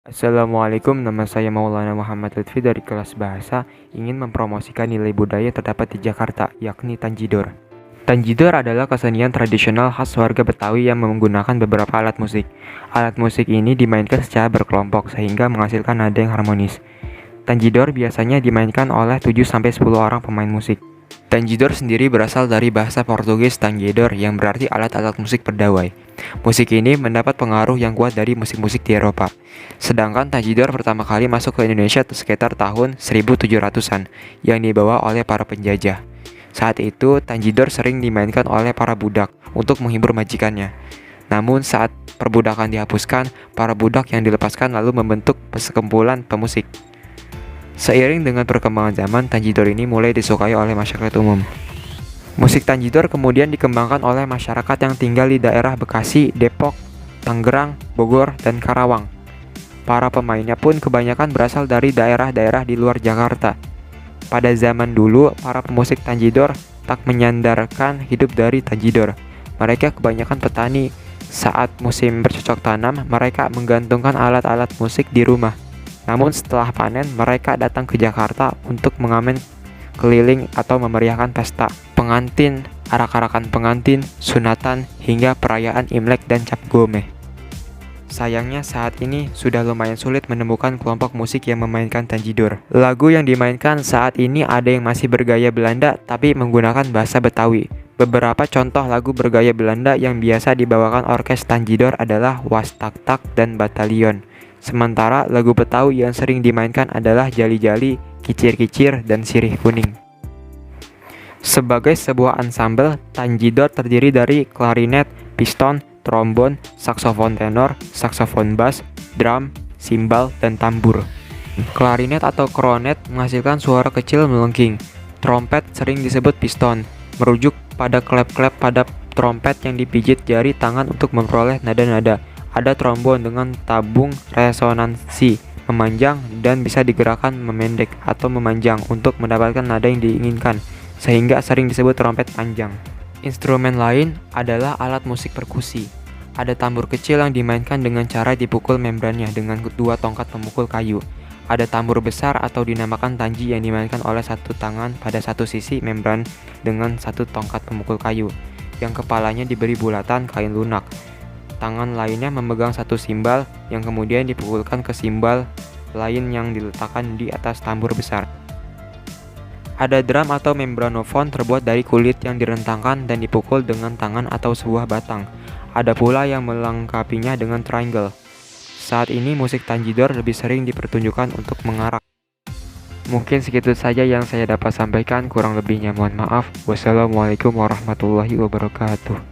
Assalamualaikum, nama saya Maulana Muhammad Lutfi dari kelas Bahasa, ingin mempromosikan nilai budaya terdapat di Jakarta, yakni Tanjidor. Tanjidor adalah kesenian tradisional khas warga Betawi yang menggunakan beberapa alat musik. Alat musik ini dimainkan secara berkelompok sehingga menghasilkan nada yang harmonis. Tanjidor biasanya dimainkan oleh 7-10 orang pemain musik. Tanjidor sendiri berasal dari bahasa Portugis tanjedor yang berarti alat-alat musik perdawai. Musik ini mendapat pengaruh yang kuat dari musik-musik di Eropa. Sedangkan tanjidor pertama kali masuk ke Indonesia sekitar tahun 1700-an yang dibawa oleh para penjajah. Saat itu, tanjidor sering dimainkan oleh para budak untuk menghibur majikannya. Namun saat perbudakan dihapuskan, para budak yang dilepaskan lalu membentuk sekumpulan pemusik. Seiring dengan perkembangan zaman, tanjidor ini mulai disukai oleh masyarakat umum. Musik tanjidor kemudian dikembangkan oleh masyarakat yang tinggal di daerah Bekasi, Depok, Tangerang, Bogor, dan Karawang. Para pemainnya pun kebanyakan berasal dari daerah-daerah di luar Jakarta. Pada zaman dulu, para pemusik tanjidor tak menyandarkan hidup dari tanjidor. Mereka kebanyakan petani. Saat musim bercocok tanam, mereka menggantungkan alat-alat musik di rumah. Namun setelah panen, mereka datang ke Jakarta untuk mengamen keliling atau memeriahkan pesta pengantin, arak-arakan pengantin, sunatan, hingga perayaan Imlek dan Cap Gomeh. Sayangnya saat ini sudah lumayan sulit menemukan kelompok musik yang memainkan tanjidor. Lagu yang dimainkan saat ini ada yang masih bergaya Belanda tapi menggunakan bahasa Betawi. Beberapa contoh lagu bergaya Belanda yang biasa dibawakan orkes tanjidor adalah Was Tak Tak dan Batalion. Sementara lagu Betawi yang sering dimainkan adalah Jali-Jali, Kicir-Kicir, dan Sirih Kuning. Sebagai sebuah ansambel, tanjidor terdiri dari klarinet, piston, trombon, saksofon tenor, saksofon bass, drum, simbal, dan tambur. Klarinet atau kronet menghasilkan suara kecil melengking. Trompet sering disebut piston, merujuk pada klep-klep pada trompet yang dipijit jari tangan untuk memperoleh nada-nada. Ada trombon dengan tabung resonansi memanjang dan bisa digerakkan memendek atau memanjang untuk mendapatkan nada yang diinginkan, sehingga sering disebut trompet panjang. Instrumen lain adalah alat musik perkusi. Ada tambur kecil yang dimainkan dengan cara dipukul membrannya dengan 2 tongkat pemukul kayu. Ada tambur besar atau dinamakan tanji yang dimainkan oleh satu tangan pada satu sisi membran dengan 1 tongkat pemukul kayu, yang kepalanya diberi bulatan kain lunak. Tangan lainnya memegang 1 simbal yang kemudian dipukulkan ke simbal lain yang diletakkan di atas tambur besar. Ada drum atau membranofon terbuat dari kulit yang direntangkan dan dipukul dengan tangan atau sebuah batang. Ada pula yang melengkapinya dengan triangle. Saat ini musik tanjidor lebih sering dipertunjukkan untuk mengarak. Mungkin segitu saja yang saya dapat sampaikan, kurang lebihnya mohon maaf. Wassalamualaikum warahmatullahi wabarakatuh.